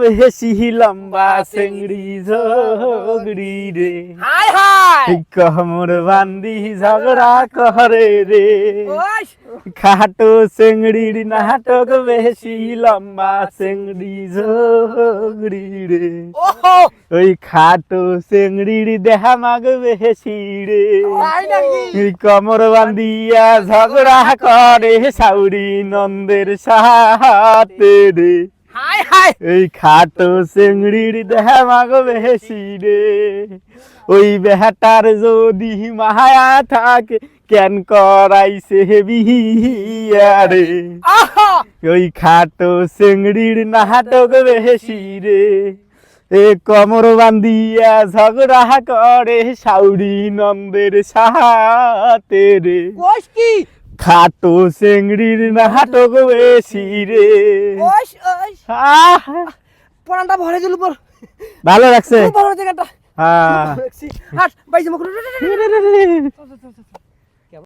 বেশি লম্বা চেংড়ি ঝগড়ি রে হাই হাই কমর বান্দি ঝগড়া করে রে ওই খাটো চেংড়ির নাটক বেশি লম্বা চেংড়ি ঝগড়ি রে ওহো ওই খাটো চেংড়ির দেহা মাগ বেশি রে তাই নাকি এই কমর বান্দিয়া ঝগড়া করে সাউরি নন্দের সাথে রে হাই হাই এই খাটো চেংড়ির দেহা মাগ বেশি রে ওই বেহাটার যদি মায়া থাকে কেন করাইছে বিয়া রে আহা ওই খাটো চেংড়ির নাটক বেশি রে এ কমর বান্দিয়া ঝগড়া করে সাউরি নন্দের সাথে রে কোষ কি খাটো চেংড়ির নাটক বেশি রে ওই ওই আহ, পরানটা ভরে দিল পর ভালো লাগছে বড় জায়গাটা হ্যাঁ হাট বাইজে মুখ